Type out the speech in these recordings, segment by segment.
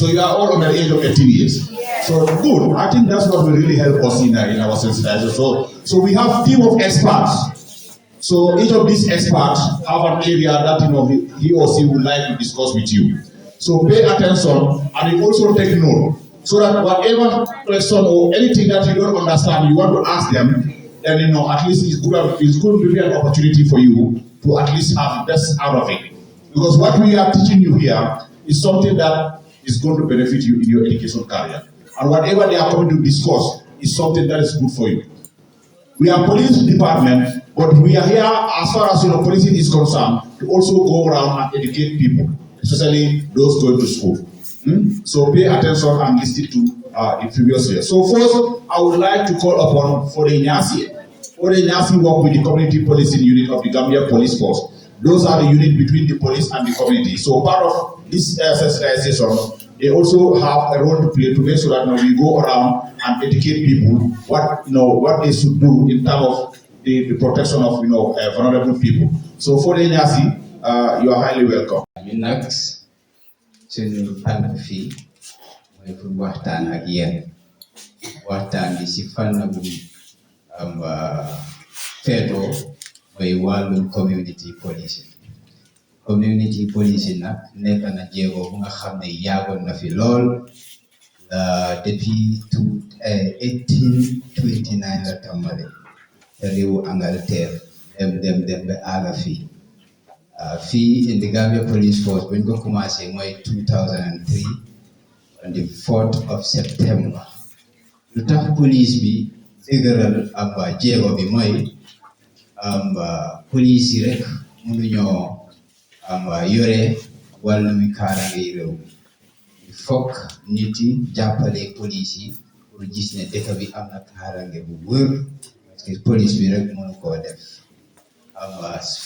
So you are all under the age of 18 years. So good. I think that's what will really help us in our sensitization. So we have a team of experts. So each of these experts have an area that he or she would like to discuss with you. So pay attention and also take note. So that whatever question or anything that you don't understand, you want to ask them, then at least it's going to be an opportunity for you to at least have the best out of it. Because what we are teaching you here is something that is going to benefit you in your education career. And whatever they are coming to discuss is something that is good for you. We are police department, but we are here as far as policing is concerned to also go around and educate people, especially those going to school. So pay attention and listen to the previous year. So first, I would like to call upon Fode Nyasi. Fode Nyasi work with the community policing unit of the Gambia Police Force. Those are the unit between the police and the community. So part of this sensitization, they also have a role to play to make sure that we go around and educate people what they should do in terms of the protection of vulnerable people. So Fode Nyasi, you are highly welcome. Next. Suñu tànk fii mooy pour waxtaan ak yéen waxtaan bi si fànn bu feetoo mooy wàllum community policing. Community policing nag nekk na jéego bu nga xam ne yàggoon na fi lool depuis 1829 la tàmbale te réewu Angleterre dem ba àgga fii. Fee in the Gambia Police Force when go commencé mooy 2003 on the 4th of September. Lu tax police bi dëgëral jéego bi mooy police yi rek mënuñoo yore wàllum kaaraange réew mi. Fokk nit yi jàppale police yi pour gis ne dëkk bi am na kaaraange bu wër parce que police bi rek mënu koo def.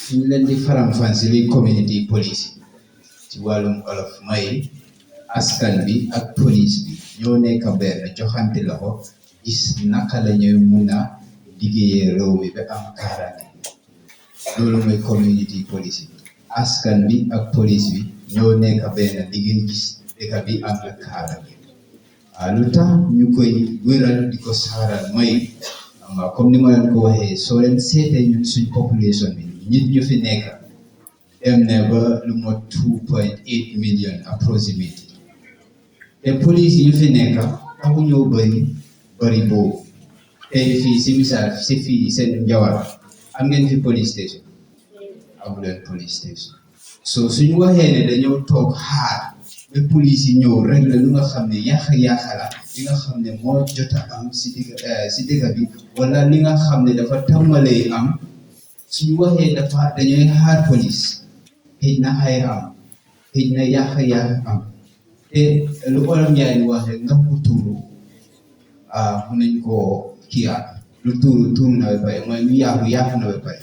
Fu ñu leen di faram-fàccee li community policing ci wàllum olof may askan bi ak police bi ñoo nekk benn joxante loxo gis naka la ñuy mun a liggéeyee réew mi ba am kaaraange loolu mooy community policing askan bi ak police bi ñoo nekk benn liggéey gis dëkk bi am na kaaraange lu tax ñu koy wéral di ko saaral mooy comme ni ma leen ko waxee soo leen seetee ñun suñ population bi nit ñu fi nekk dem na ba lu mot 2.8 million approximately te police yi ñu fi nekk taxu ñoo bëri boobu tey fii si misaal si fii seen Njawara am ngeen fi police station amu leen police station so suñu waxee ne dañoo toog xaar ba police yi ñëw rek la lu nga xam ne yàq-yàq la li nga xam ne moo jot a am si dëkk bi wala li nga xam ne dafa tàmbalee am suñu waxee dañuy xaar police xëj na xay am xëj na yàq-yàq am te lu Olof Njaay wax rek nga ko tuuru mun nañ koo kiyaat lu tuuru na ba pare mooy lu yàqu na ba pare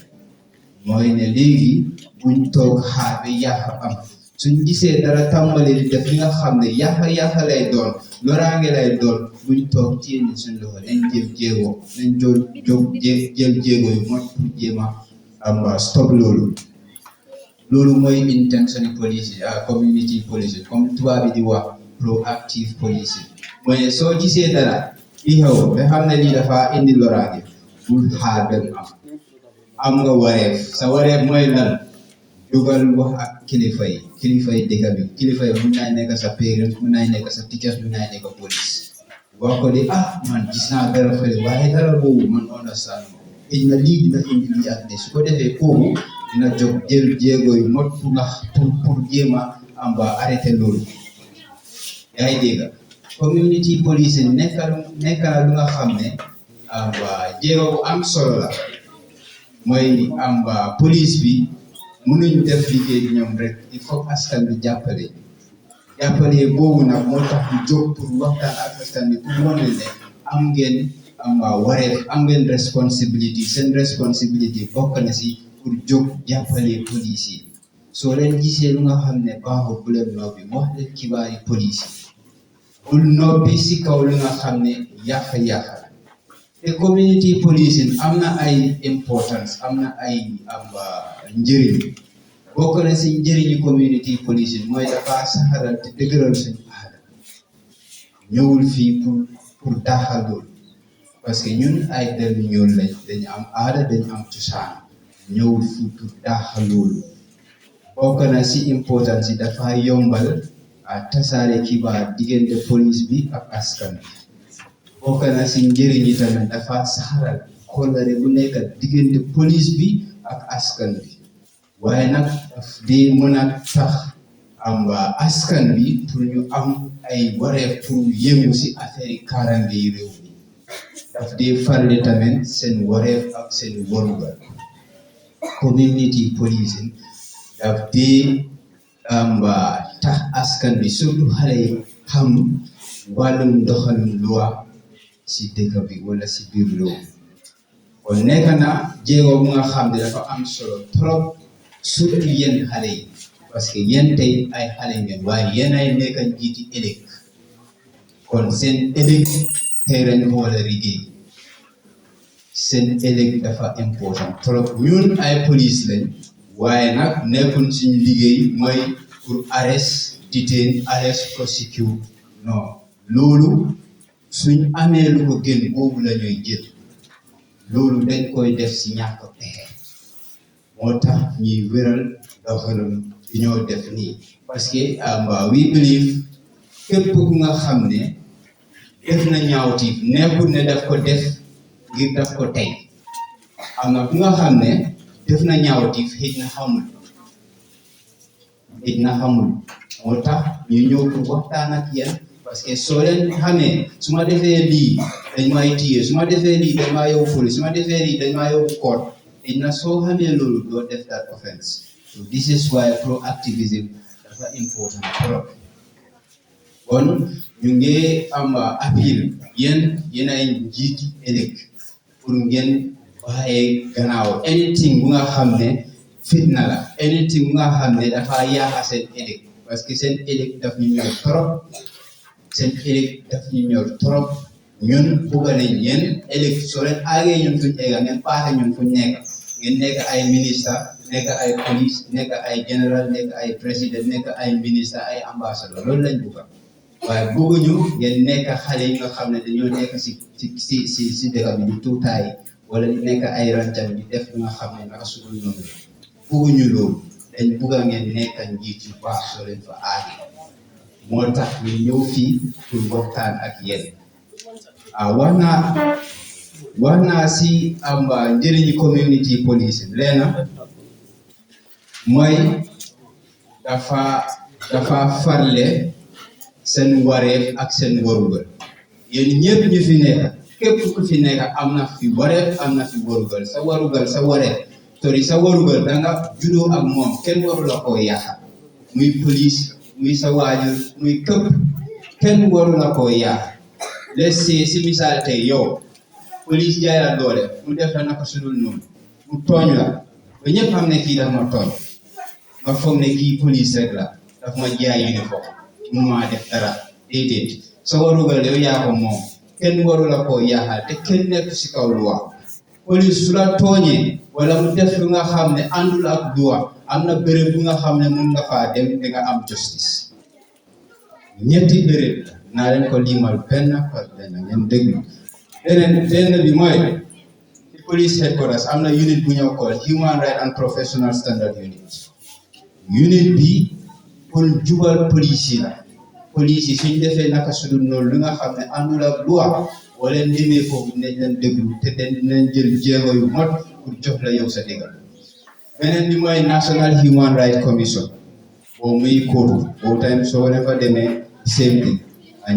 mooy ne léegi buñ toog xaar ba yàq am suñ gisee dara tàmbalee di def li nga xam ne yàq lay doon loraange lay doon buñ toog téye suñ loxo nañ jël jéego yu mot pour jéem a stop loolu mooy intention police community policing comme tubaab bi di wax proactive policing mooy soo gisee dara li xew ba xam ne lii dafa indi loraange bul xaar dem am nga wareef sa wareef mooy lan jógal wax ak kilifa yi dëkk bi kilifa yi mun naa nekk sa parents mun naa nekk sa teachers mun naa nekk police wax ko di man gis naa dara fële waaye dara boobu man understand xëy na lii dina indi lii ak ne su ko defee kooku dina jóg jël jéego yu mot pour jéem a arrêté loolu yaa ngi dégg community policing nekk na lu nga xam ne jéego bu am solo la mooy police bi mënuñ def liggéey ñoom rek il faut askan bi jàppale boobu nag moo tax ñu jóg pour waxtaan ak askan bi pour wane ne am ngeen wareef am ngeen responsibility seen responsibility bokk na si pour jóg jàppale police yi soo leen gisee lu nga xam ne baaxul bu leen noppi wax leen xibaari police yi bul noppi si kaw lu nga xam ne yàq te community policing am na ay importance am na ay njëriñ bokk na si njëriñu community policing mooy dafa saxaral te dëgëral suñu aada ñëwul fii pour daaxal loolu parce que ñun ay der ñuul lañ dañu am aada dañu am cosaan ñëwul fii pour daaxal loolu bokk na si importance yi dafa yombal tasaare xibaar diggante police bi ak askan bi bokk na si njëriñ yi tamit dafa saxaral kóllëre bu nekk diggante police bi ak askan bi waaye nag daf dee mën a tax am askan bi pour ñu am ay wareef pour yëngu si affaire kaaraange yi réew mi daf dee farle tamit seen wareef ak seen warugar community policing daf dee tax askan bi surtout xale yi xam wàllum doxalin loi si dëkk bi wala si biir réew mi kon nekk na jéego bu nga xam ne dafa am solo trop surtout yéen xale yi parce que yéen tey ay xale ngeen waaye yéen ay nekk njiiti ëllëg kon seen ëllëg tey lañ ko war a liggéey seen ëllëg dafa important trop ñun ay police lañ waaye nag nekkul suñu liggéey mooy pour arrest detain arrest prosecute non loolu suñ amee lu ko gën boobu la ñuy jël loolu dañ koy def si ñàkk pexe moo tax ñuy wéral doxalin bi ñoo def nii parce que we believe képp ku nga xam ne def na ñaawtiif nekkul ne daf ko def ngir daf ko tey am na ku nga xam ne def na ñaawtiif xëj na xamul moo tax ñu ñëw pour waxtaan ak yéen parce que soo leen xamee su ma defee lii dañ may téye su ma defee lii dañ maa yóbbu police su ma defee lii dañ maa yóbbu court xëj na soo xamee loolu doo def that offense so this is why proactivism dafa important trop kon ñu ngi am appel yéen ay njiiti ëllëg pour ngeen bàyyee gannaaw anything bu nga xam ne fitna la anything bu nga xam ne dafa yaaxa seen ëllëg parce que seen ëllëg daf ñu ñor trop ñun bugga nañ yéen ëllëg soo leen aagee ñun fuñ egga ngeen paase ñun fuñ nekk ngeen nekk ay ministre nekk ay police nekk ay général nekk ay président nekk ay ministre ay ambassadeur loolu lañ bugga waaye bëgguñu ngeen nekk xale yi nga xam ne dañoo nekk si dëkk bi di tuutaay wala di nekk ay rancan di def nga xam ne naka sudul noonu bëgguñu loolu dañ bugga ngeen nekk njiit yu baax soo leen fa aagi moo tax ñu ñëw fii pour waxtaan ak yéen wax naa si njëriñu community policing leena mooy dafa farle seen wareef ak seen warugal yéen ñëpp ñu fi nekk képp ku fi nekk am na fi wareef am na fi warugal sa wareef sa warugal danga juddoo ak moom kenn waru la koo yàq muy police muy sa waajur muy këpp kenn waru la koo yàq let's say si misaal tey yow police jaay la doole mu def la naka sudul noonu mu tooñ la ba ñëpp xam ne kii daf ma tooñ nga foog ne kii police rek la daf ma jaay uniforme mënumaa def dara déedéet sa warugal yow yaa ko moom kenn waru la koo yaaxal te kenn nekk si kaw luwa police su la tooñee wala mu def lu nga xam ne àndul ak luwa am na béréb bu nga xam ne mun nga faa dem da nga am justice ñetti béréb la naa leen ko limal benn par benn ngeen déglu benn bi mooy ci police headquarters am na unit bu ñëw call human right and professional standard unit bi pour jubal police yi la police yi suñ defee naka sudul noonu lu nga xam ne àndul ak loi wala ndemee foofu dinañ leen déglu te dinañ jël jéego yu mot pour jox la yow sa déggal beneen bi mooy National Human Rights Commission boobu muy kóotu boobu tamit soo leen fa demee same thing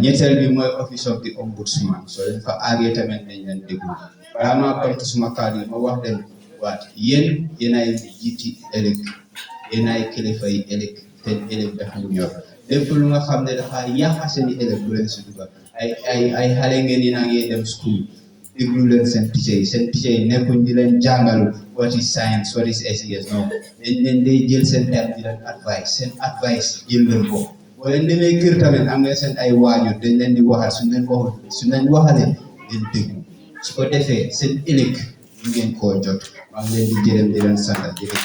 ñetteel bi mooy office of the ombudsman soo leen fa aagee tamit dañ leen déglu balaa maa bamtu suma kàddu yi ma wax leen waat yéen ay jiiti ëllëg yéen ay kilifa yi ëllëg te ëllëg dafa ñor lépp lu nga xam ne dafa yàq seen ëllëg bu leen si dugal ay xale ngeen yi naa ngi dem school déglu leen seen teacher yi nekkuñ di leen jàngal what is science what is SES non dañ day jël seen time di leen advice jël leen ko boo leen demee kër tamit am nga seen ay waajur dañ leen di waxal suñ leen waxalee leen déglu su ko defee seen ëllëg ñu ngeen koo jot maa ngi leen di jërëm di leen sant jërëjëf.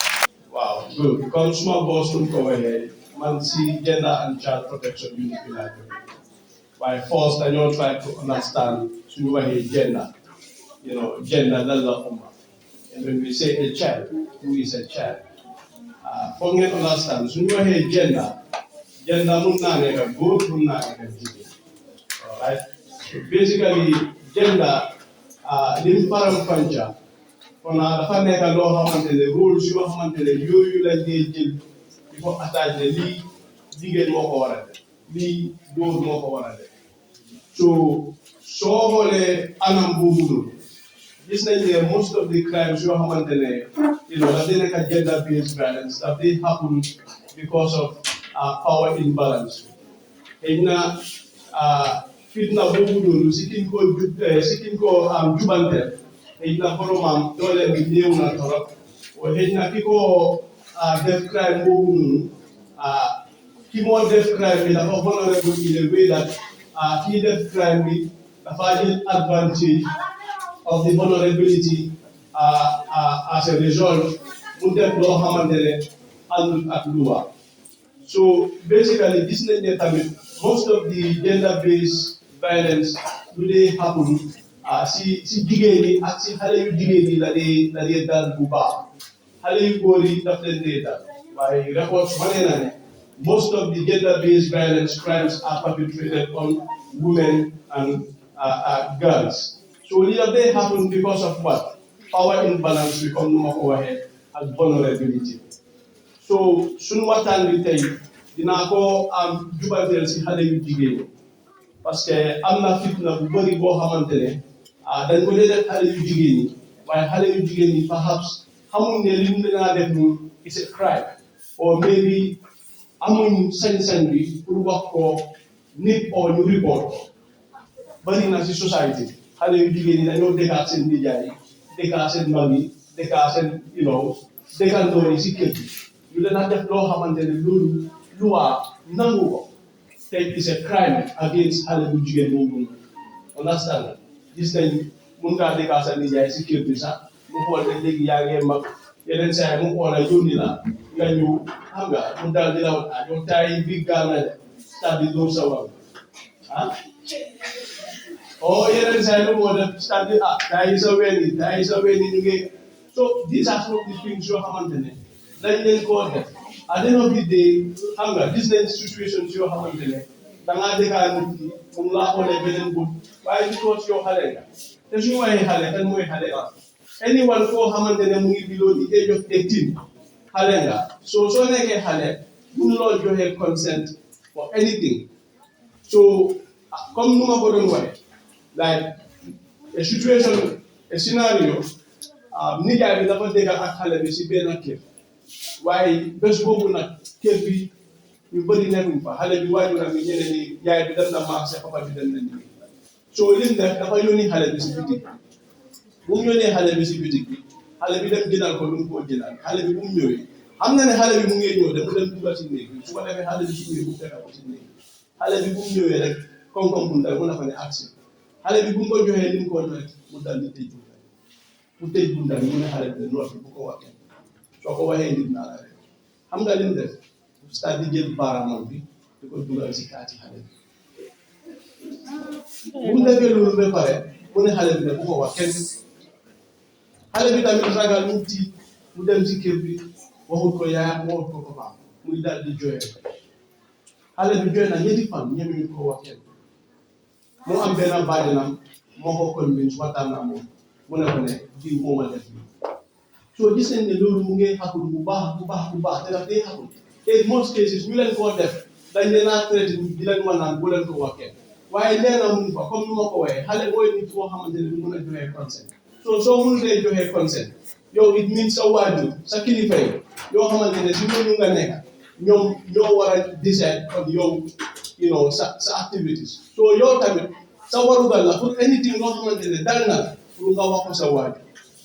Wow, good. Comme suma boss ko waxee man si gender and child protection unit bi laa jógee By force, dañoo try to understand suñu waxee gender. You know, gender lan la umma. And when we say a child, who is a child? Foog ngeen understand suñu waxee gender mun naa nekk góor mun naa nekk jigéen. All right. So basically, gender li mu faram fànca kon dafa nekk loo xamante ne rôle yoo xamante ne yooyu lañ dee jël di ko attaché ne lii jigéen moo ko war a def lii góor moo ko war a def so soo xoolee anam boobu noonu gis nañ ne most of the crimes yoo xamante ne daf dee nekk gender based violence daf dee happen because of power imbalance xëy na fitna boobu noonu si kiñ ko jubante xëy na boromam doole bi néew na torop xëy na ki ko def crime boobu noonu ki moo def crime bi dafa vulnerable in a way that kii def crime bi dafa jël advantage of the vulnerability as a result mu def loo xamante ne àndul ak luwa so basically gis nañ ne tamit most of the gender based violence lu dee happen si jigéen ñi ak si xale yu jigéen ñi la dee dal bu baax xale yu góor yi daf leen dee dal waaye records wane na ne most of the gender based violence crimes are perpetrated on women and girls so lii daf dee happen because of what power imbalance bi comme nu ma ko waxee ak vulnerability so suñu waxtaan bi tey dinaa ko jubanteel si xale yu jigéen ñi parce que am na fitna bu bëri boo xamante ne dañ ko dee def xale yu jigéen ñi waaye xale yu jigéen ñi perhaps xamuñ ne li ñu leen def nii it's a crime or maybe amuñ sañ-sañ bi pour wax ko nit or ñu report ko bëri na si société bi xale yu jigéen ñi dañoo dëkkaat seen nijaay yi dëkkaat seen mag yi dëkkaat seen dëkkandoor yi si kër gi ñu leen a def loo xamante ne loolu luwaa nangu ko te it's a crime against xale bu jigéen boobu understand gis nañ mun ngaa dëkkaat sa nijaay si kër bi sax mu xool ne léegi yaa ngi mag yeneen saa yi mu xool a yónni la nga ñëw xam nga mu daal di la wax yow taay bi gaal na de stade di dóor sa wàll yeneen saa yi lu moo def stade taay sa ween yi ñu ngi so these are some of the things yoo xamante ne dañ leen koo def at the end of the day xam nga gis nañ situations yoo xamante ne da ngaa dëkkaa nit ki mu ngi laa xoolee beneen bët waaye because yow xale nga te suñu waxee xale kan mooy xale anyone koo xamante ne mu ngi below the age of 18 xale nga so soo nekkee xale mënuloo joxe consent for anything so comme nu ma ko doon waxee like a situation a scenario nijaay bi dafa dégg ak xale bi si benn kër waaye bés boobu nag kër bi ñu bëri nekkuñ fa xale bi waajuram bi ñeneen ñi yaay bi dem na marché papa bi dem na liggéey so lim def dafa yónni xale bi si bitik bu mu yónnee xale bi si bitik bi xale bi dem jëndal ko lu mu ko jëndal xale bi bu mu ñëwee xam na ne xale bi mu ngi ñëw dem mu dem dugal si néeg bi su ko defee xale bi si ñëwee bu fekk ko si néeg xale bi bu mu ñëwee rek koom-koom bu ndaw mu na fa ne aksi xale bi bu mu ko joxee li mu ko joxe mu dal di tëj bu tëj bu ndaw mu ne xale bi de noppi bu ko waxee soo ko waxee nit naa la rek xam nga li mu def c'est-à-dire jël baaraamam bi di ko dugal si kaati xale bi bu mu defee loolu ba pare mu ne xale bi ne bu ko wax kenn xale bi tamit ragal mu tiit mu dem si kër bi waxut ko yaayam waxut ko papaam muy daal di jooyee xale bi jooy na ñetti fan ñemeñu ko wax kenn mu am benn bàjjenam moo ko convince waxtaan na moom mu ne ko ne diw moo ma def soo gis nañ ne loolu mu ngi xatul bu baax te daf day xatul te most cases ñu leen koo def dañ leen a traité di leen mën naan bu leen ko wax kenn waaye leena mun fa comme nu ma ko waxee xale mooy nit koo xamante ne du mën a joxe consent soo mënulee joxe consent yow it means sa waajur sa kilifa yi yoo xamante ne si ñooñu nga nekk ñoom ñoo war a decide on yow sa activities so yow tamit sa warugal la pour anything loo xamante ne dal na pour nga wax ko sa waajur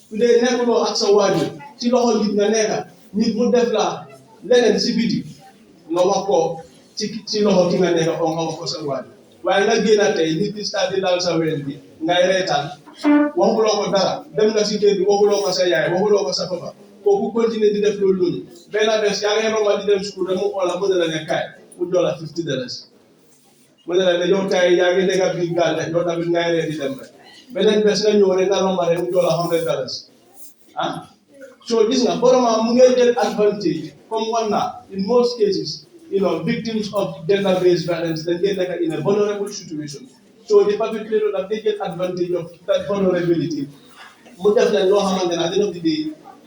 su dee nekkuloo ak sa waajur ci loxo nit nga nekk nit mu def la leneen si biti nga wax ko ci loxo ki nga nekk oo nga wax ko sa waajur waaye nga génn tey nit di stade di laal sa ween bi ngay reetaan waxuloo ko dara dem nga si kër bi waxuloo ko sa yaay waxuloo ko sa papa kooku continuer di def loolu noonu benn bés yaa ngi romba di dem school rek mu xool la mu ne la ne kaay mu jox la $50 mu ne la yow tay yaa ngi nekk bi gaal rek yow tamit ngay ree di dem rek beneen bés nga ñëw rek nga romba rek mu jox la $100 ah so gis nga boroma mu ngay jël advantage comme one na in most cases victims of gender-based violence then they are in a vulnerable situation so the perpetrator that they get advantage of that vulnerability mu def leen loo xamante ne at the end of the day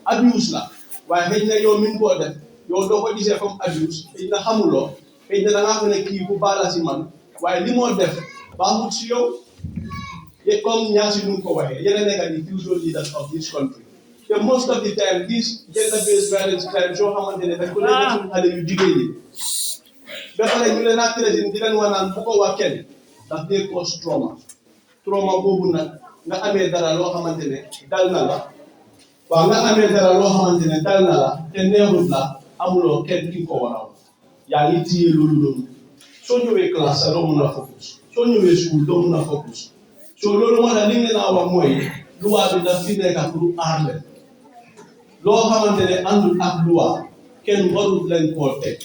abuse la waaye xëy na yow mi ngi koo def yow doo ko gisee comme abuse xëy na xamuloo xëy na da ngaa xam ne kii ku baala si man waaye li moo def baaxul si yow comme ñaar si nu mu ko waxee yéen a nekk di future leaders of this country te most of the time these gender-based violence crimes soo xamante ne dañ ko def suñu xale yu jigéen ñi ba pare ñu leen a traité di leen wax naan bu ko wax kenn daf dee cause trauma boobu nag nga amee dara loo xamante ne dal na la waaw nga amee dara loo xamante ne dal na la te neexut la amuloo kenn ki ko war a yaa ngi téye loolu soo ñëwee classe sax doo mun a focus soo ñëwee school doo mun a focus so loolu moo tax li ngeen a wax mooy loi bi daf fi nekk pour aar leen loo xamante ne àndul ak loi kenn warul leen koo teg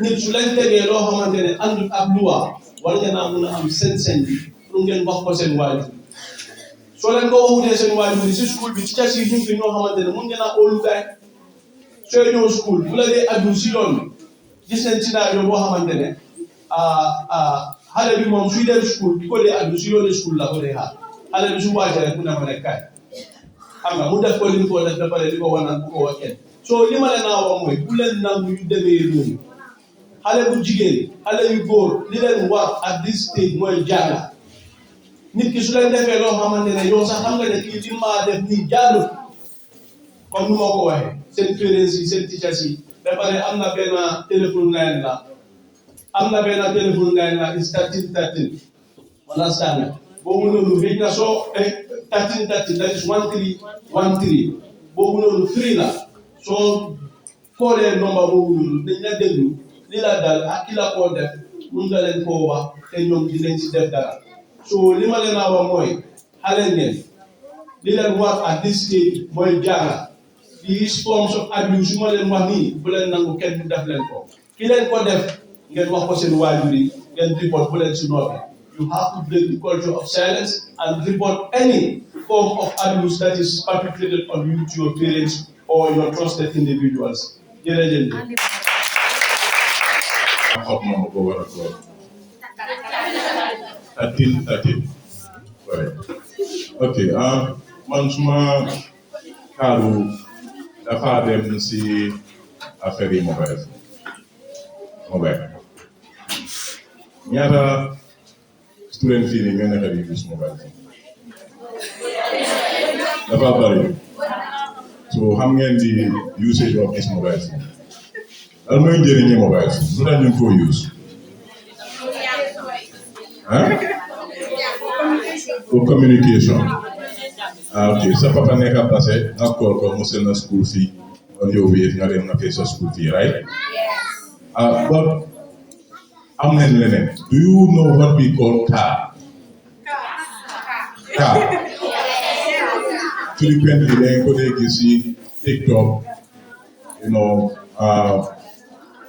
nit su leen tegee loo xamante ne àndul ak loi war ngeen a mun a am sañ-sañ bi pour ngeen wax ko seen waajur soo leen ko waxutee seen waajur si school bi ci cas yi ñu ngi ñoo xamante ne mun ngeen a óolu gaay sooy ñëw school bu la dee addu si yoon bi gis nañ scénario boo xamante ne xale bi moom suy dem school di ko dee addu si yoonu school la ko dee xaar xale bi su wàccee rek mu ne ma ne kaay xam nga mu def ko li mu ko def ba pare di ko wanaan bu ko wax kenn soo li ma leen naa wax mooy bu leen nangu yu demee loolu xale bu jigéen xale yu góor li leen war at this stage mooy jàng nit ki su leen defee loo xamante ne yow sax xam nga ne kii li maa def nii jaarul comme nu ma ko waxee seen parents yi seen teachers yi ba pare am na benn téléphone line la is 1313 understand nga boobu noonu xëy na soo 1313 that is 1313 boobu noonu free la soo xoolee nomba boobu noonu dañ la déglu li la dal ak ki la koo def mun nga leen koo wax te ñoom dinañ si def dara so li ma leen a wax mooy xale ngeen li leen war at this stage mooy jàng these forms of abuse su ma leen wax nii bu leen nangu kenn du def leen ko ki leen ko def ngeen wax ko seen waajur yi ngeen report bu leen si noobe you have to break the culture of silence and report any form of abuse that is perpetrated on you to your parents or your trusted individuals. Jërëjëf. Okay, man suma kaaru dafa dem si affaire yi mobile. Ñaata student fii nii ñoo nekk di use mobile phone dafa bari so xam ngeen di usage of this mobile phone lan mooy njëriñi mobile phone lu tax ñu ko use for communication ok sa papa nekk passé nga call ko mu seen na school fee on your way nga dem nga pay sa school fee right but am nañ leneen do you know what we call car frequently dañ ko dee gis ci TikTok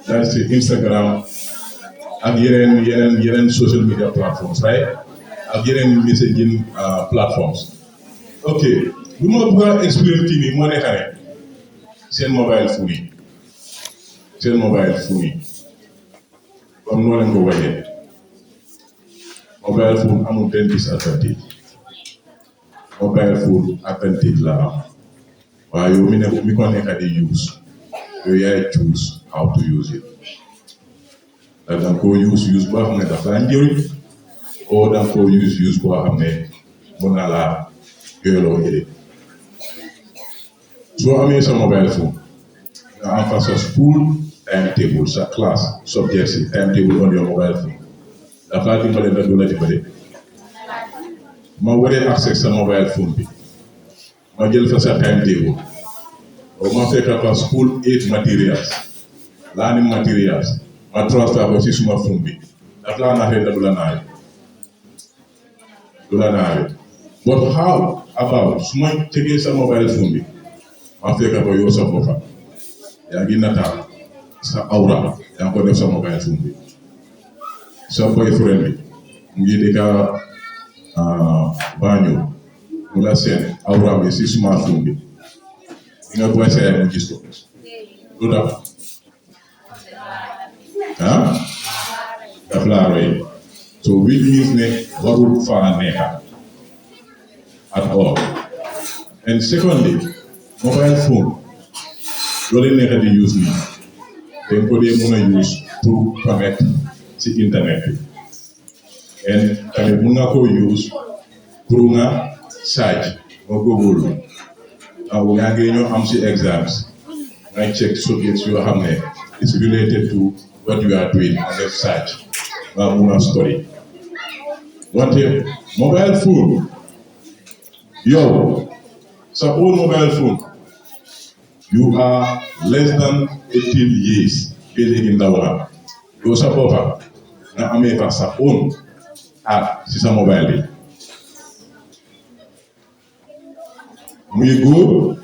that's it, Instagram ak yeneen social media platforms right ak yeneen messaging platforms ok lu ma bëgg a explain kii nii moo nekk ne seen mobile phone yi comme noo leen ko waxee mobile phone amul benn disadvantage mobile phone advantage la am waaye yow mi ko nekk di use yow yaay choose how to use it da nga ko use boo xam ne daf laa njëriñ oo da nga ko use boo xam ne mën na laa yooloo ëllëg soo amee sa mobile phone nga am fa sa school timetable sa class subjects yi timetable on your mobile phone dafa laa dimbale ndax du la dimbale ma waree access sa mobile phone bi ma jël fa sa timetable o ma fekk fa school aid materials learning materials ma transfer ko ci suma phone bi dafa laa naxee ndax du la naxee but how about su ma tegee sa mobile phone bi ma fekk ko yow sa boppa yaa ngi nataal sa awra yaa ngi ko def sa mobile phone bi sa boyfriend bi mu ngi dëkka Banjul mu la seen awraam bi si smartphone bi di nga boy sa yaay mu gis ko lu tax daf laa roy so which means ne warul faa nekka at all. And secondly, mobile phone loolu nekk di use nii dañ ko dee mën a use pour connect ci internet bi and tamit mën nga koo use pour nga search nga Google yaa ngi ñoo am ci exams nga check subjects yoo xam ne is related to what you are doing nga def search nga mën a study wante mobile phone yow sa own mobile phone you are less than 18 years léegi ndaw la yow sa boppa nga amee fa sa own app si sa mobile bi muy góor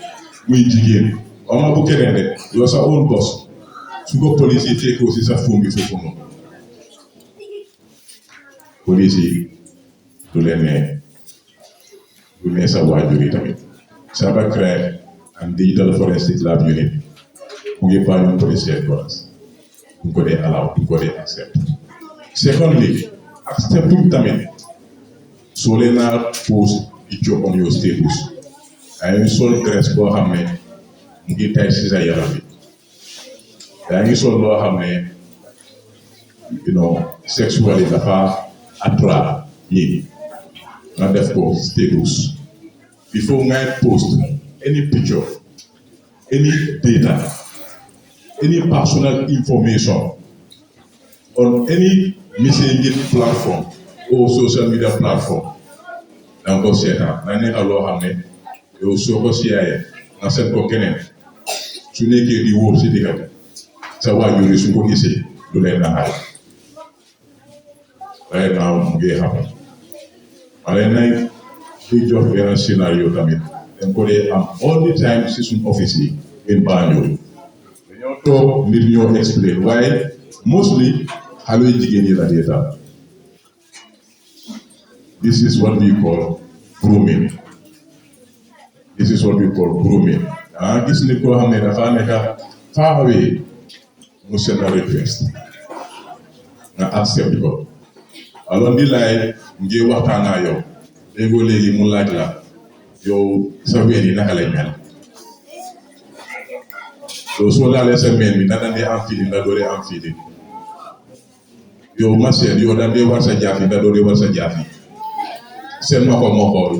muy jigéen ama bu keneen de yow sa own boss su ko police yi fekkoo si sa phone bi foofu noonu police yi du leen ne sa waajur yi tamit cybercrime and digital forensic lab unit mu ngi Banjul police headquarters du ko dee allow du ko dee accept secondly accepting tamit soo leen naa post picture on your status ay sol dress boo xam ne mu ngi tay si sa yaram bi yaa ngi sol loo xam ne sexually dafa attract ñi nga def ko status before ngay post any picture, any data, any personal information on any messaging platform or social media platform. Danga ko seetaan na nekk loo xam ne yow soo ko siyaayee nga seet ko keneen su nekkee di wóor si diggante sa waajur yi su ko gisee du leen naxaay right now mu ngi xam wala nay di jox benn scénario tamit dañ ko dee am all the time si suñ office yi in Banjul dañoo toog mbir ñoo explain waaye mostly xale yu jigéen yi la dee daal this is what we call grooming gis nit koo xam ne dafa nekk far away mu send a request nga accept ko alors di laay ngi waxtaan ak yow léegi mu laaj la yow sa ween yi naka lay mel yow soo laalee sa meen bi naka dee am feeling nga dooree am feeling yow ma seet yow da dee war sa jaafi nga dooree war sa jaafi seen ma ko moo xool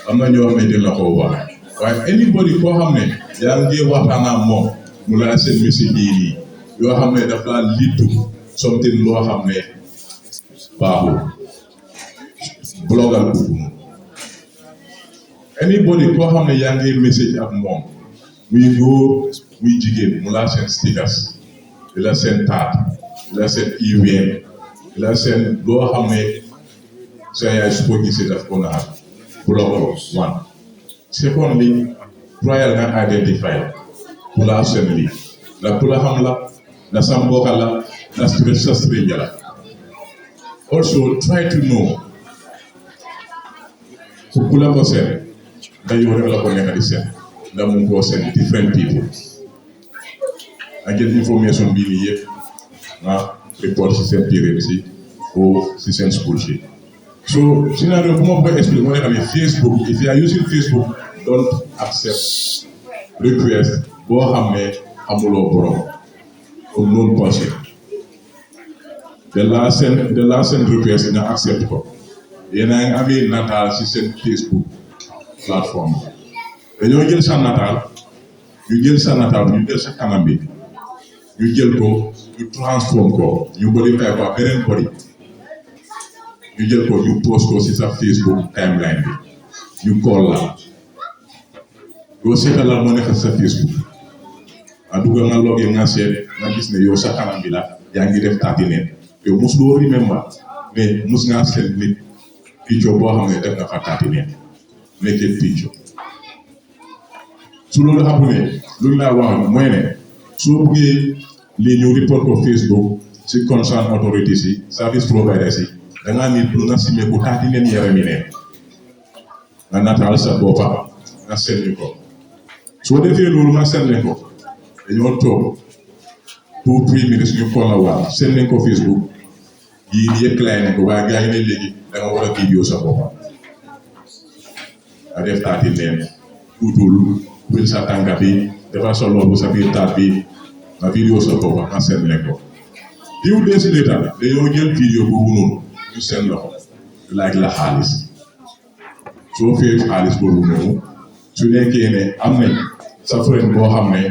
am na ñoo xam ne dina ko wax waaye anybody koo xam ne yaa ngi waxtaan ak moom mu laa seen message yi yoo xam ne daf laa lead to something loo xam ne baaxul blogal boobu anybody koo xam ne yaa ngi message ak moom muy góor muy jigéen mu laa seen stickers di la seen taat di la seen email di la seen loo xam ne sa yaay su ko gisee daf ko naat block one secondly trial nga identify ku la seen lii la ku la xam la la sa mbokk la la sa stranger la also try to know ku la ko seen nga yow rek la ko nekk di seen nga mun koo seen different people nga jël information bii nii yëpp nga report si seen parents si ou si seen school si so scenario bu ma ko expliqué moo nekk ne Facebook if you are using Facebook don't accept request boo xam ne amuloo borom comme noonu possible de la seen request nga accept ko yéen a ngi amee nataal si seen Facebook plateforme dañoo jël sa nataal ñu jël sa kanam bi ñu jël ko ñu transform ko ñu modify ko beneen body ñu jël ko ñu post ko si sa Facebook timeline bi ñu call la yow seetal la moo nekk sa Facebook a dugga nga login nga seet nga gis ne yow sa kanam bi la yaa ngi def taati neen yow mosuloo remember mais mus ngaa seen nit picture boo xam ne def nga fa taati neen nekkee picture su loolu xamu ne lu ñu laa wax mooy ne soo buggee lii ñu report ko Facebook si concerned authorities yi service providers yi da ngaa nit lu nga simee ko taati neen yaram yi neen nga nataal sa boppa nga seetlu ko soo defee loolu nga seetlu ko dañoo toog 2-3 minutes ñu call la waa seetlu ko Facebook yii yëpp laay ne ko waaye gars yi ne léegi da nga war a vidéo sa boppa nga def taati neen tuutul bil sa tànka bi dafa sa loolu sa biir taat bi nga vidéo sa boppa nga seetlu ko few days later dañoo jël vidéo boobu noonu ñu seen loxo laaj la xaalis soo fee xaalis boobu noonu su nekkee ne am nañ sa friend boo xam ne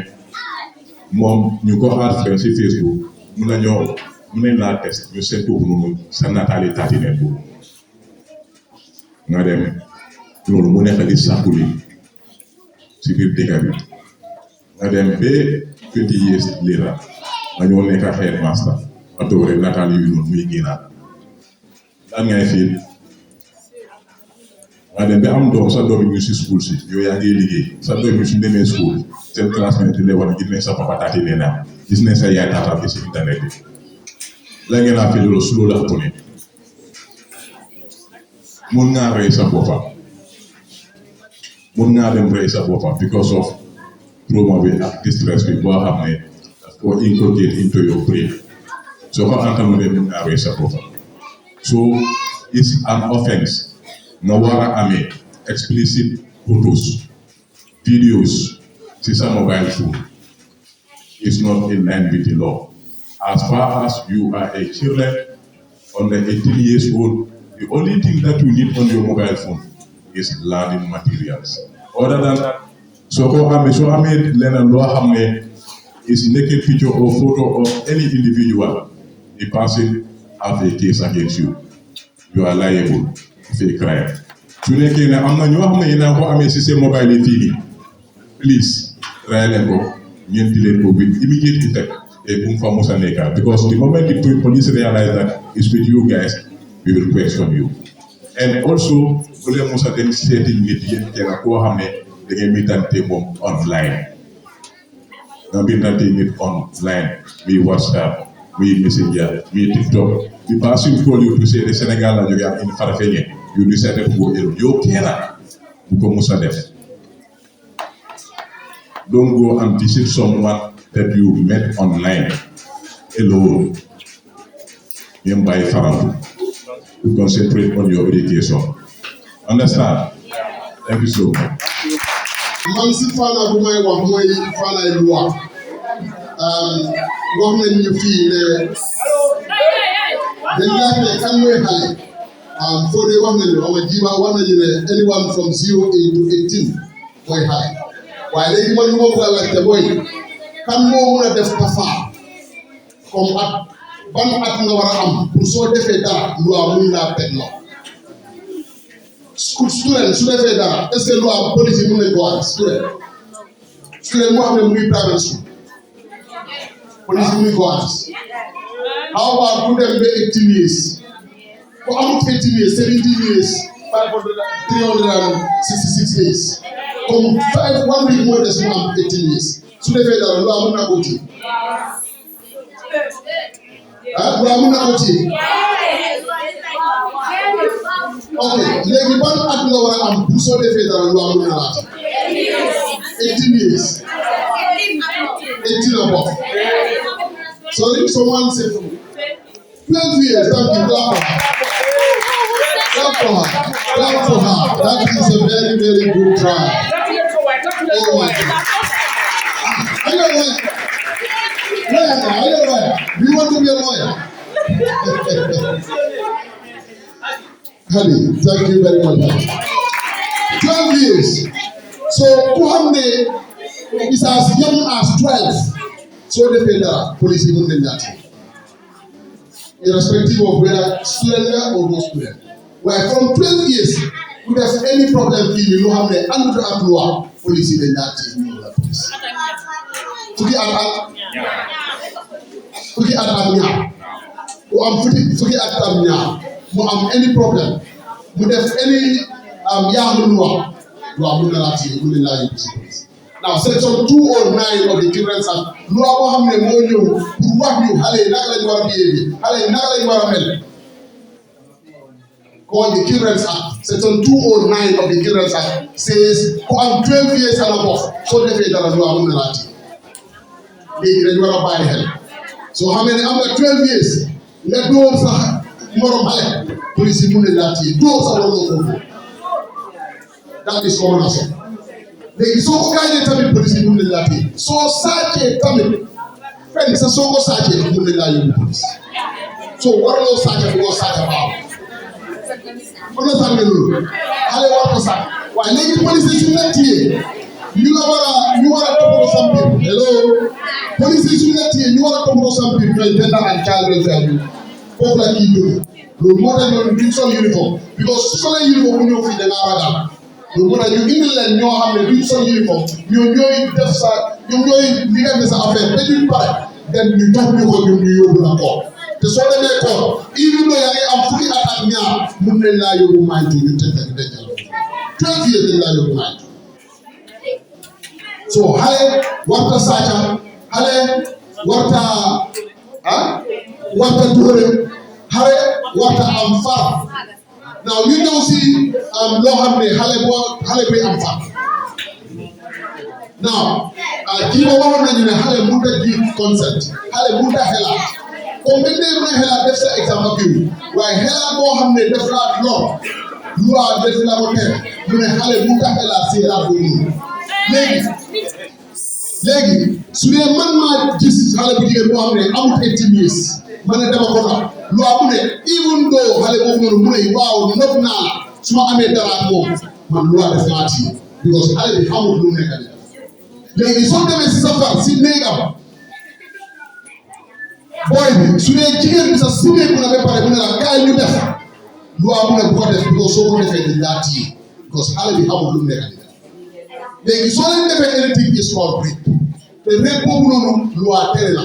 moom ñu ko add friend si Facebook mun nañ laa test ñu seen boobu noonu sa nataali taati neen boobu nga dem loolu mu nekk di sàkkuli si biir dëkk bi nga dem ba 20 years later nga ñëw nekk headmaster nga toog rek nataal yu noonu muy génnaat lan ngay fiil nga dem ba am doom sa doom yi ñu si school si yow yaa ngi liggéey sa doom yi suñu demee school seen classmate di lay wax gis nañ sa papa taati nee naa gis nañ sa yaay taataal bi si internet bi la ngeen naa fiil loolu su loolu la ne mun ngaa rey sa boppa mun ngaa dem rey sa boppa because of trauma bi ak distress bi boo xam ne daf koo inculcate into your brain soo ko antamu de mun ngaa rey sa boppa so it's an offense nga war a amee explicit photos videos ci sa mobile phone is not in line with the law as far as you are a children under 18 years old. The only thing that you need on your mobile phone is learning materials. Other than that, so leneen loo xam ne is naked picture or photo of any individual, the person have a case against you. You are liable for a crime. Su nekkee ne am na ñoo xam ne yéen a ko amee si seen mobile yi fii nii, please try leen ko ngeen delete ko with immediate effect et bu mu fa mos a nekka because the moment the police realize that it's with you guys, we will question you. And also bu leen mos a dem seeti nit yéen kenn koo xam ne da ngeen mitante moom online nga mitante nit online muy WhatsApp muy Messenger muy TikTok the person call you to say the Sénégal la jógee am une Farafenni you decided to go alone yow kenn bu ko mos a def. Don't go and visit someone that you met online alone. Ngeen bàyyi farantu to concentrate on your education. Understand? Thank you so much. Man si fana bu may wax mooy fana yi loi wax nañ ñu fii ne dañ laajte kan mooy xale foo dee wax nañu ama jiba wax nañu ne anyone from 0 to 18 mooy xale waaye léegi man lu ma bëgg a laajte mooy kan moo mun a def kafaar comme at ban at nga war a am pour soo defee dara loi mun naa teg la student su defee dara est-ce que loi police mun nañ ko wax student moo xam ne mu ngi private school police mun nañ ko wax how about ku dem ba 18 years ku amut 18 years 17 years 366 days comme 1 week moo des mu am 18 years su defee dara loi mun na ko ci loi mun na ko ci ok léegi ban at nga war a am pour soo defee dara loi mun na laata 18 years 18 above sorry someone said 12 years thank you clap for her that is a very very good try oh my God are you a lawyer do you want to be a lawyer honey thank you very much 12 years so 200 is as young as 12 so they pay the police even than that irrespective of whether student or no student where from 12 years we have any problem you know how many under at law police even that police fuki at nya o am fuki at nya mo am any problem mo def any yaamu loi mu na lati mu la police Now, section 209 of the Children's Act, loi boo xam ne moo ñëw pour wax ñu xale yi naka lañ war a behavior, xale yi naka lañ war a mel. Called the Children's Act, section 209 of the Children's Act says ku am 12 years and above soo defee dara loi mun na laa téye. Léegi dañu war a bàyyi xel soo xamee ne am nga 12 years nga dóor sax morom xale police yi mun nañ laa téye dóor sax war nga ko that is common assault. Léegi soo ko gaañee tamit police yi mun nañ laa téye soo sàccee tamit fenn sax soo ko sàccee mun nañ laa yóbbu police soo waraloo sàcce bu ko sàcce baaw mën na sànni loolu xale war ko sàcc waaye léegi police yi suñ la téyee ñu war a toppatoo sa mbir hello police yi suñ la téyee ñu war a toppatoo sa mbir ñooy gender and child welfare bi foofu la kii jóge loolu moo tax ñoom duñ sol uniforme because su solee uniforme bu ñëw fii da ngaa ragal loolu moo tax ñu indil leen ñoo xam ne duñ sol uniforme ñooy def sa ñoom ñooy liggéey sa affaire ba duñ pare dem ñu jox ñu ko ñun ñu yóbbu la koor te soo demee koor even though yaa ngi am fukki at ak ñaar mun nañ laa yóbbu maytu ñu tëj ak dencal 12 years dañ laa yóbbu maytu so xale warta sàcca xale warta dóore xale warta am far now ñu ñëw si loo xam ne xale buy am far now kii ba waxoon nañu ne xale mënut a give consent xale mënut a xelaat comme benn day mën a xelaat def sa examen kii waaye xelaat boo xam ne def laa lor loi def la ko tere mu ne xale mënut a xelaat si xelaat boobu noonu léegi su dee man maa gis xale bu jigéen boo xam ne amul 18 years ma ne dama ko tax loi mu ne even though xale boobu noonu mu ne waaw nopp naa la su ma amee dara ak moom man loi def maa téye because xale bi xamul lu mu nekk nii léegi soo demee si sa far si néegam booy bi su dee jigéen bi sax simeeku na ba pare mu ne la kaay ñu def loi mu ne bu ko def because soo ko defee dañ laa téye because xale bi xamul lu mu nekk nii léegi soo leen defee anything is called rape te rape boobu noonu loi tere na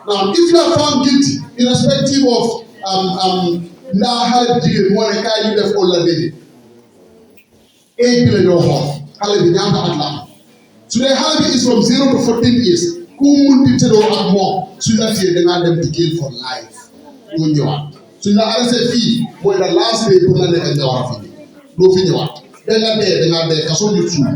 now if you are found guilty irrespective of ndaa xale bi jigéen moo ne kaay ñu def wala déedéet age bi la ñoo xool xale bi ñaata at la su dee xale bi is from 0 to 14 years ku munti tëddoo ak moom suñ la téye da ngaa dem to jail for life doo ñëwaat suñ la arrêté fii mooy the last day pour nga nekk Njawara fii doo fi ñëwaat da ngaa dee kaso ñu suul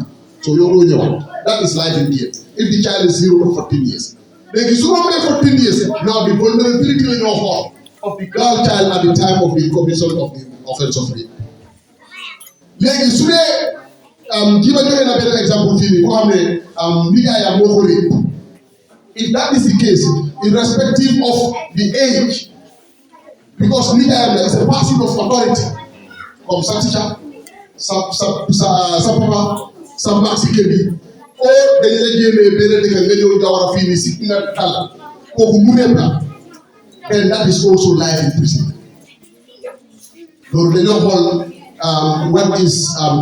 so yow doo ñëwaat that is life in jail if the child is 0 to 14 years léegi su rombee 14 years now the vulnerability la ñoo xool of the girl child at the time of the commission of the offense of rape léegi su dee jiba joxe na benn exemple fii nii koo xam ne nijaayam moo ko rape if that is the case irrespective of the age because nijaayam is a person of authority comme sa teacher sa papa sa mag si kër gi o dañ la génnee benn dëkk nga ñëw Jawara fii nii si nga dal kooku mu réew la then that is also life in prison loolu dañoo xool what is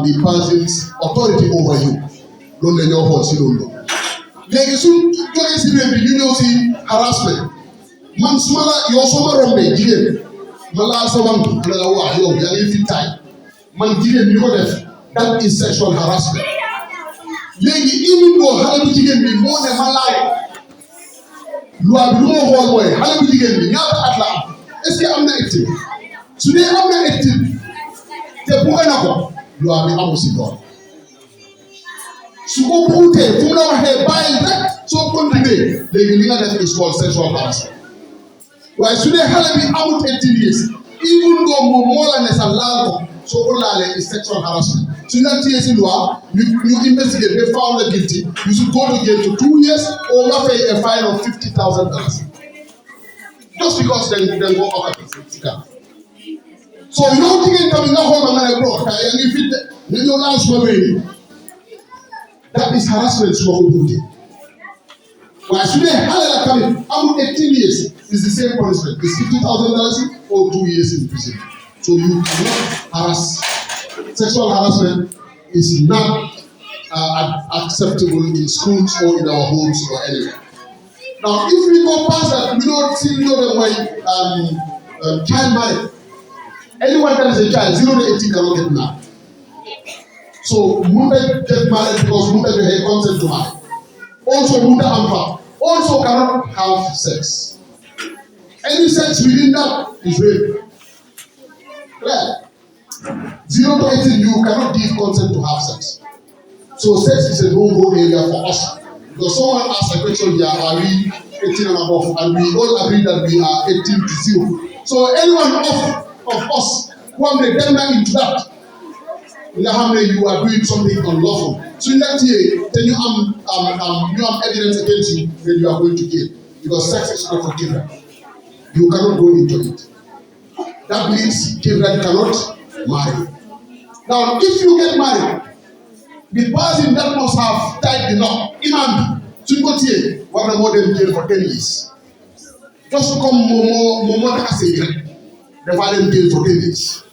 the person's authority over you loolu dañoo xool si loolu léegi suñ jógee si réew bi ñu ñëw si harassment man su ma la yow soo ma rombee jigéen ma laal sa wantu ne la wax yow yaa ngi fi taay man jigéen ñu ko def that is sexual harassment léegi even though xale bu jigéen bi moo ne ma laaj loi bi lu ma xool mooy xale bu jigéen bi ñaata at la am est-ce que am na active su dee am na active te bëgg na ko loi bi amul si doon su ko buutee fu mu la waxee bàyyi rek soo continuer léegi li nga def is called sexual harassment waaye su dee xale bi amul 18 years even though moom moo la ne sa laal ko soo ko laalee is sexual harassment su ñu la téye si loi ñu investigate they found la guilty you should go to jail to 2 years or nga pay a fine of $50,000 just because then go okati si kan so yow jigéen tamit nga xool ma nga ne bro kaa yaa ngi fit de nga ñëw laal suma wéy that is harassment su ma ko buutee waaye su dee xale la tamit amul 18 years is the same punishment is $50,000 or 2 years in prison so you cannot harass sexual harassment is not acceptable in schools or in our homes or anywhere now if we go past that we don't see the way child marriage anyone that is a child 0 to 18 cannot get married So Munda get married because Munda have consent to marry. Also Munda Ampa also cannot have sex. Any sex within that is rape. Clear. 0 to 18, you cannot give consent to have sex. So sex is a no-go area for us. Because someone asked a question here, are we 18 and above? And we all agree that we are 18 to 0. So anyone of us who have the gender into that, you are doing something unlawful. So in that year, then you have evidence against you, then you are going to jail. Because sex is not for children. You cannot go into it. That means children cannot marry. Now, if you get married, the person that must have tied the knot, Imam, Tungotie, one of them jail for 10 years. Just to come more the father jail for 10 years.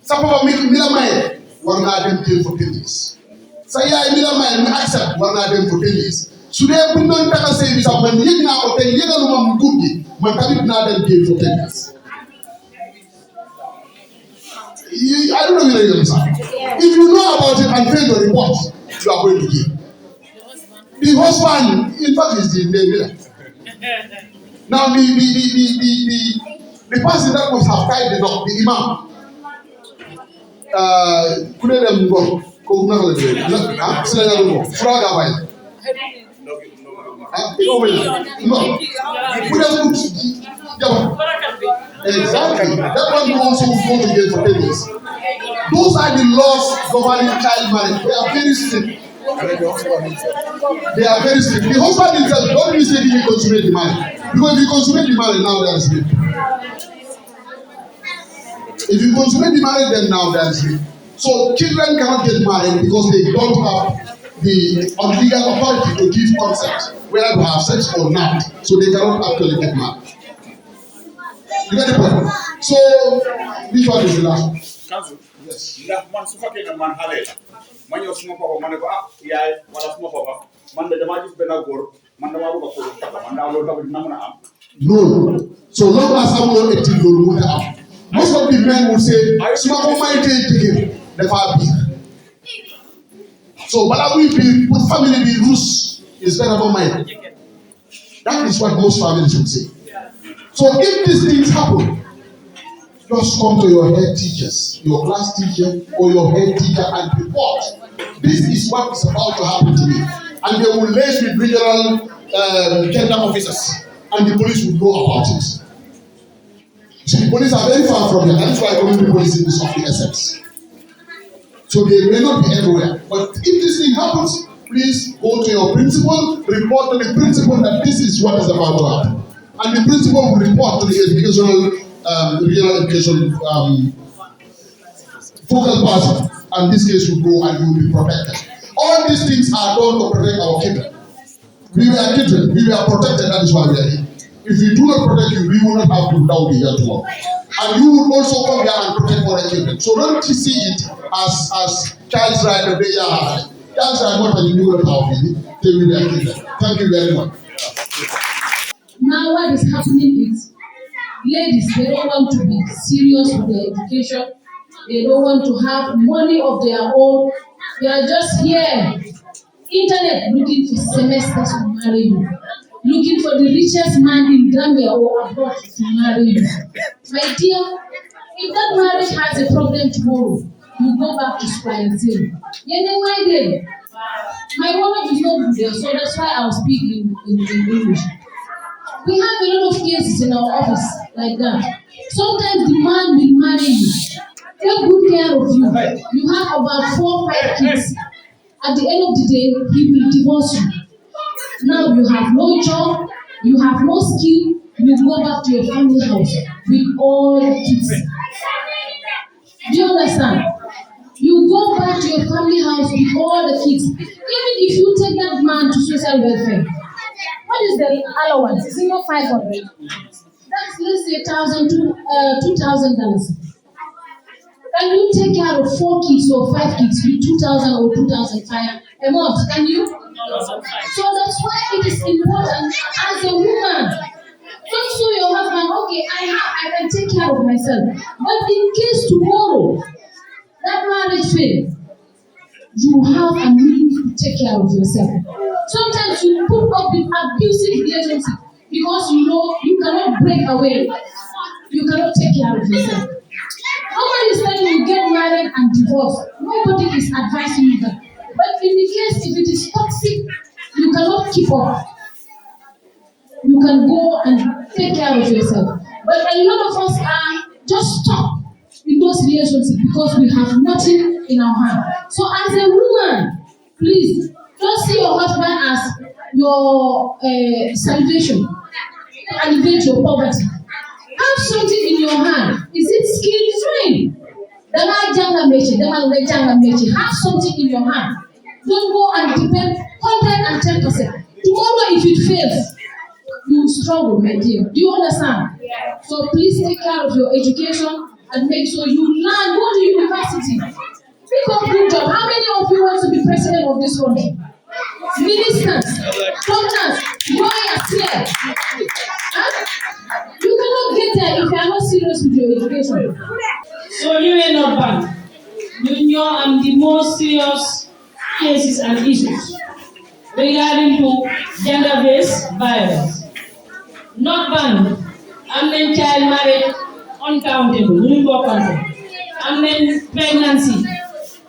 Some of them Milamai, one of them jail for 10 years. Saya Milamai, we accept one of them for 10 years. So they put on Taka say, when you now or 10 years, no good, Mantabit now them jail for 10 years. I don't know whether you understand. If you know about it and fail to report, you are going to jail. The husband, in fact, is the name. Now, the person that must have tied the knot, the imam, couldn't them go. Exactly. That one you also go to jail for 10 years. Those are the laws governing child marriage. They are very strict. They are very strict. The husband himself don't mistakenly consummate the marriage. Because if you consummate the marriage, now there is rape. If you consummate the marriage, then now there is rape. So children cannot get married because they don't have the legal authority to give consent, whether to have sex or not. So they cannot actually get married. You get the point? So which one is the last one? Council. Yes. Man suka kena man halal. Man yo semua papa man ko ya wala semua papa. Man da dama gis bena gor, man dama ko ko taka, man da lo tabu dina muna am. No. So long as I'm not 18 goal muna am. Most of the men will say, "Suma ko mai take again." Never be. So bala we be put family be rules is better than mine. That is what most families would say. So if these things happen, just come to your head teachers, your class teacher or your head teacher and report. This is what is about to happen to me. And they will liaise with regional gender officers and the police will know about it. So the police are very far from here. That's why community policing is of the essence. So they may not be everywhere. But if this thing happens, please go to your principal, report to the principal that this is what is about to happen. And the principal will report to the educational, regional education focal person. And this case will go and you will be protected. All these things are done to protect our children. We were children, we were protected, that is why we are here. If we do not protect you, we will not have to now be here tomorrow. And you will also come here and protect other children. So don't see it as child's right that they are. Child's right not as you will have it. They will be children. Thank you very much. Now what is happening is ladies, they don't want to be serious with their education. They don't want to have money of their own. They are just here, internet, looking for semesters to marry you. Looking for the richest man in Gambia or abroad to marry you. My dear, if that marriage has a problem tomorrow, you go back to square zero. My woman is not good, so that's why I'll speak in English. We have a lot of cases in our office like that. Sometimes the man will marry you, take good care of you. You have about 4 or 5 kids. At the end of the day, he will divorce you. Now you have no job, you have no skill, you go back to your family house with all the kids. Do you understand? You go back to your family house with all the kids. Even if you take that man to social welfare, what is the allowance? Is it not 500? That's let's say $2,000. Can you take care of 4 kids or 5 kids with 2,000 or 2,500 a month? Can you? So that's why it is important as a woman. Don't show your husband, okay, I can take care of myself. But in case tomorrow that marriage fails, you have a means to take care of yourself. Sometimes you put up with abusive relationships because you know you cannot break away. You cannot take care of yourself. Nobody is telling you get married and divorce. Nobody is advising you that. But in the case if it is toxic, you cannot keep up. You can go and take care of yourself. But a lot of us are just stuck in those relationships because we have nothing in our hand. So as a woman, please don't see your husband as your salvation to alleviate your poverty. Have something in your hand. Is it skill? Fine. Have something in your hand. Don't go and depend 110%. Tomorrow, if it fails, you will struggle, my dear. Do you understand? Yeah. So please take care of your education and make sure you learn. Go to university. Pick up good job. How many of you want to be president of this country? Ministers, doctors, lawyers here. Huh? You cannot get there if you are not serious with your education. So you are not bad. You know the most serious cases and issues regarding to gender-based violence. Not banned. And then child marriage uncountable. And then pregnancy.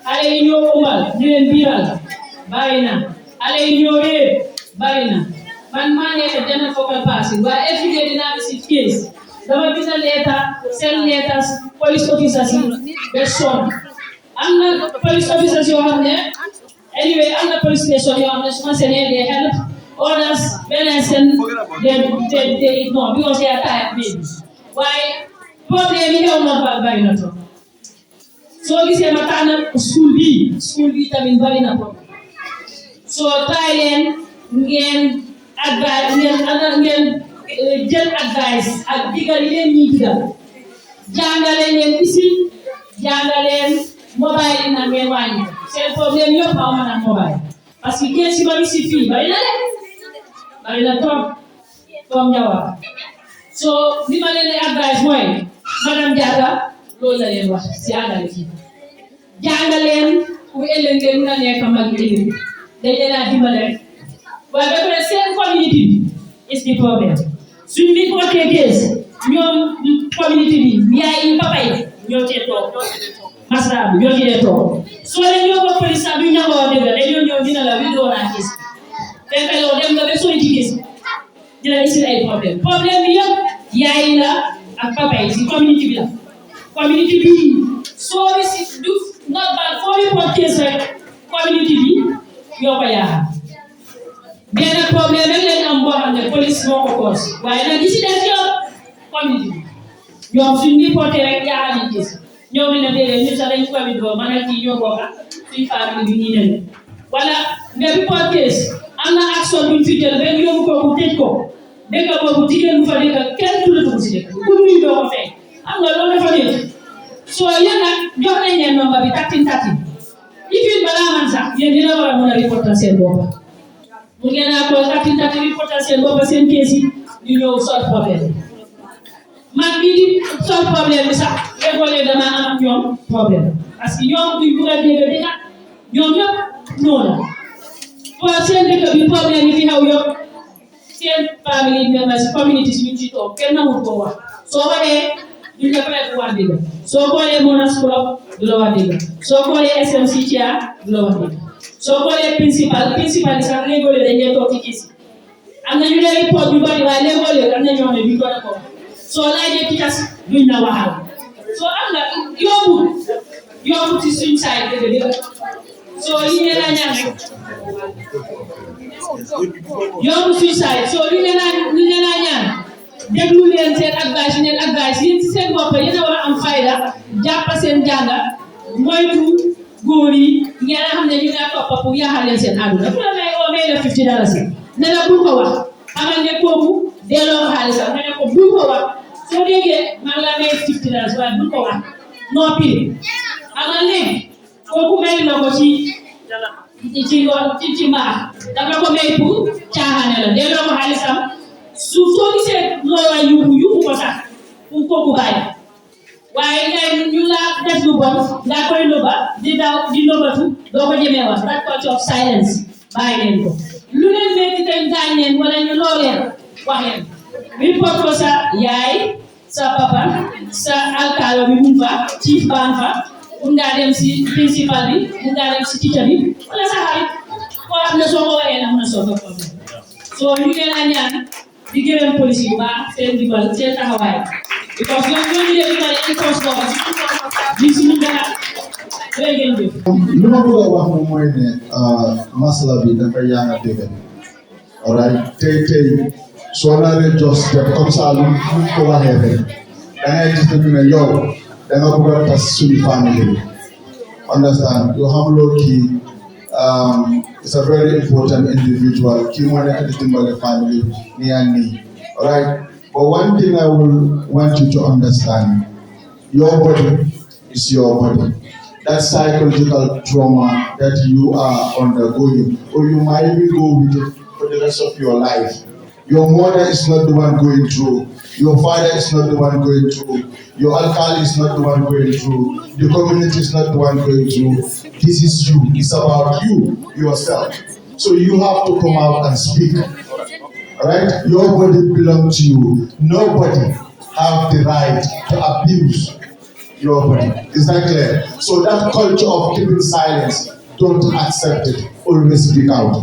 Ale in your woman, you and Biral, Barina. Ale in your rape, Barina. Man is a general focal passing. But every day in a case, there will be a letter, send letters, police officers in the shop. I'm not police officers you have there. Anyway, I'm the police station you have they help others when I send they ignore because they are tired babies. Why? Problem here not very not. So this is a school B tamin very not. So Thailand again advice get advice at bigger need them. Jangalen ici, jangalen mobile in a main c'est le problème yo pas on mobile parce que qu'est-ce qui va ici fille ba ina top comme jawa so ni ma leen advice mooy madame Diatta loolu la leen wax si àndale fii jàngaleen ku ëllëg ngeen mën a nekk mag ëllëg dañ leen a dimbale rek waaye ba pare seen community bi is the problem suñ bi ko kees ñoom community bi yaay yi papa yi ñoo cee toog masra bi ñoo cee toog soo leen ñoo ko police bi ñangoo dëgg dañoo ñëw dina la vidéo naa gis fekk yow dem nga ba sooy ci gis dina isi ay problème bi yëpp yaay la ak papa yi si community bi la community bi soo si du not bad foo report case rek community bi yoo ko yaa benn problème rek lañ am boo xam ne police moo ko cause waaye nag gi si des yëpp community bi ñoom suñ reporté rek yaa xam gis ñoom ñu ne déedéet ñu sax dañ ko bi doo man ak kii ñoo bokk suñ famille bi ñii ne wala nga report case am na action buñ fi jël rek yóbbu ko tëj ko dëkk boobu jigéen bu fa dëkk kenn tuddatu si dëkk ku nuyu doo ko fekk am nga loolu dafa nekk soo yéen nag jox nañ leen nomba bi 13 ifin balaa man sax yéen dina war a mën a reporter seen bopp mu ngeen a ko 13 reporter seen bopp seen kees yi ñu ñëw sol problème man bii di sol problème bi sax léeg-léeg damaa am ak ñoom problème parce que ñoom duñ bëgg a dégg dëgg ñoom ñëpp noonu pour seen dëkk bi problème yi fi xew yëpp seen famille members community si ñu ci toog kenn namul ko wax soo waxee duñ la fay wax dëgg soo xoolee Monas Club du la wax dëgg soo xoolee SMC Chia du la wax dëgg soo xoolee principal yi sax léeg-léeg dañ lay toog ci gis am na ñu lay report yu bari waaye léeg-léeg am na ñoo ne duñ ko def ko soo laajee ci tas duñ la waxal soo am na yóbbu ci suñ saay dëgg soo li ne la ñaan rek yóbbu suñ saay soo li ne la ñaan déglu leen seen advice yéen ci seen bopp yéen a war a am fayda jàpp seen jànga moytu góor yi ngeen xam ne ñu ngi topp pour yaaxal leen seen àdduna bu la may la $50 ne la bul ko wax xamal ne kooku delloo ko xaalisam nga ne ko bul ko wax soo déggee maa ngi la may $50 waaye bul ko wax noppi xamal ne kooku may na ko ci mbaax dafa ko may pour caaxaane la delloo ko xaalisam soo gisee loola yuuxu ko sax pour kooku bàyyi waaye ngay ñu la def lu bon nga koy nëbba di daw di nëbbatu doo ko jëmee wax that culture of silence bàyyi leen ko lu leen metti tey gaañ leen wala ñu loo leen wax leen report ko sa yaay sa papa sa alkaalo bi mu fa chief baan fa mun ngaa dem si principal bi mun ngaa dem si teacher bi wala sa xarit koo xam ne soo ko waxee na mun a soog a problème so ñu gën a ñaan di gërëm police bu baax seen dimbal seen taxawaay because ñoom ñoo ñu dee dimbal enforce boobu di suñu dara ngeen jëf li ma bëgg a wax moom mooy ne masala bi dafa yaa nga dégg alright tey soo naree jos te comme ça lu ko waxee rek da ngay gis ne ne yow da nga bëgg a tas suñu famille bi understand yoo xam loo kii it's a very important individual kii moo nekk di dimbale family nii and nii alright but one thing I will want you to understand your body is your body. That psychological trauma that you are undergoing, or you might even go with it for the rest of your life. Your mother is not the one going through. Your father is not the one going through. Your alkali is not the one going through. The community is not the one going through. This is you. It's about you, yourself. So you have to come out and speak. Right? Your body belongs to you. Nobody have the right to abuse your body. Is that clear? So that culture of keeping silence, don't accept it. Always speak out.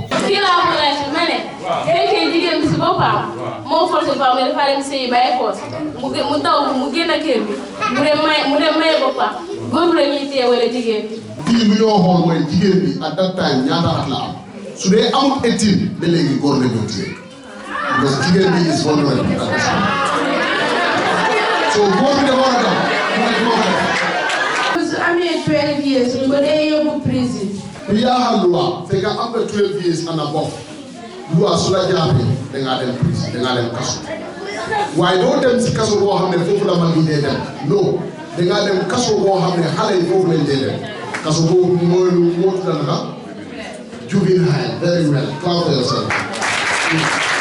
Moo forcé ba mu dafa dem sëy ba école mu daw mu génn kër bi mu dem may boppam góor la ñuy téye wala jigéen bi. Kii lu ñoo xool mooy jigéen bi at that time ñaata at la am su dee amul 18 ba léegi góor la ñoo téye because jigéen bi is vulnerable at this time. So góor bi dafa war a daw mu ne moo ko def. Su amee 12 years ñu ko dee yóbbu prison. Bu yaaxal loi fekk am na 12 years and above. Loi su la jàppee da ngaa dem prison da ngaa dem kaso waaye doo dem si kaso boo xam ne foofu la mag yi dee dem non da ngaa dem kaso boo xam ne xale yi foofu lañ dee dem kaso boobu mooy moo tudd naka juvenile very well clap for yourself.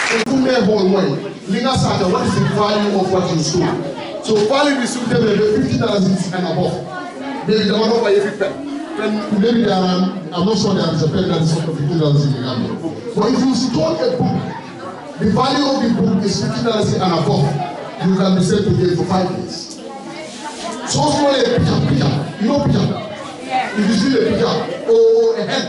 So fu mu nee xool mooy li nga saata what is the value of what you stole so value bi su demee ba $50 and above léegi dama doon fay yëfi pen maybe there are, I'm not sure there is a pen that is up to $50 in the Gambia. But if you stole a book, the value of the book is $50 and above, you can be sent to jail for 5 years. So small a picture, you know picture? Yeah. If you see a picture or a hen,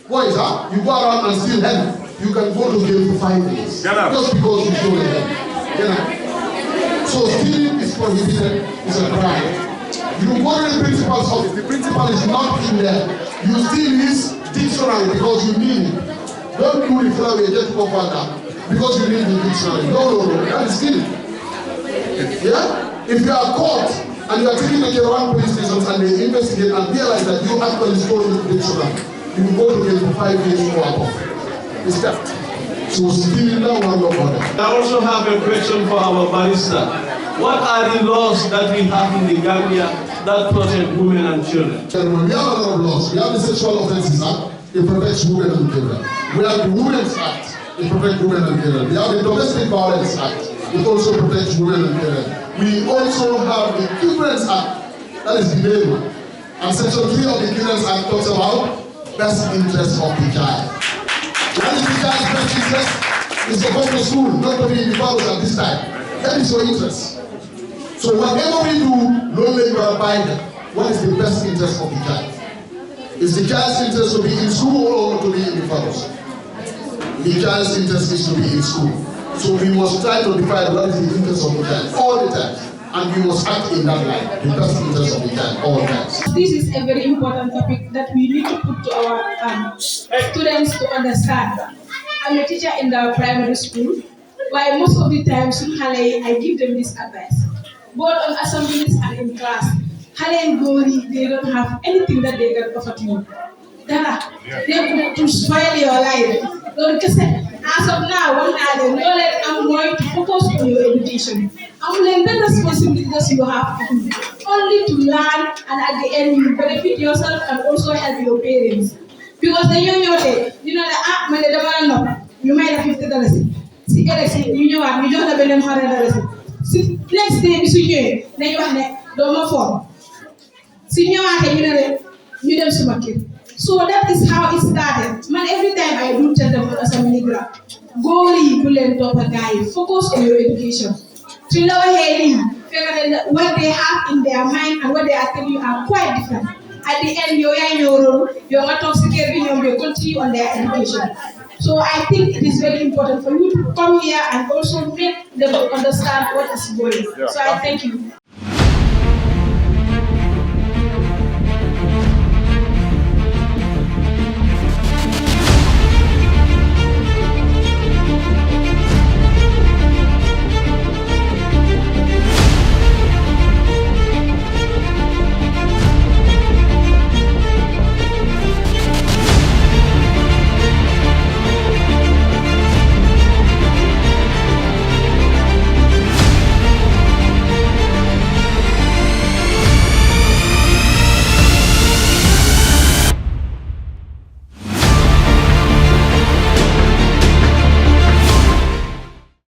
what is that? You go around and steal hen, you can go to jail for 5 years. Just because you stole a hen. So stealing is prohibited, it's a crime. You go to the principal's office, the principal is not in there. You steal his dictionary because you need it. Don't do the flower just go further because you need the dictionary. No, that is stealing. Yeah? If you are caught and you are taken to one police station and they investigate and realize that you actually stole the dictionary, you will go to jail for 5 years or above. It's theft. So stealing that one no further. I also have a question for our barrister. What are the laws that we have in the Gambia that protect women and children? We have a lot of laws. We have the Sexual Offences Act, it protects women and children. We have the Women's Act, it protects women and children. We have the Domestic Violence Act, it also protects women and children. We also have the Children's Act, that is the main one. And Section 3 of the Children's Act talks about best interest of the child. That is the child's best interest. It's to go to school, not to be in the house at this time. That is your interest. So whatever we do, don't let you abide. What is the best interest of the child? Is the child's interest to be in school or to be in the house? The child's interest is to be in school. So we must try to define what is the interest of the child all the time. And we must act in that line, the best interest of the child all the time. This is a very important topic that we need to put to our students to understand. I'm a teacher in the primary school, where most of the times I give them this advice. Both on assemblies and in class, they don't have anything that they can offer to you. They to spoil your life. As of now, I'm going to focus on your education. I'm learning the responsibilities you have to do. Only to learn, and at the end you benefit yourself and also help your parents. Because the young you might have $50. See, you don't have any $100. See, next day, then you have no more phone. So that is how it started. Man, every time I do tell them as a milligram, go read a guy, focus on your education. To know what they have in their mind and what they are telling you are quite different. At the end, you're not toxic, you continue on their education. So I think it is very important for you to come here and also make them understand what is going on. So I thank you.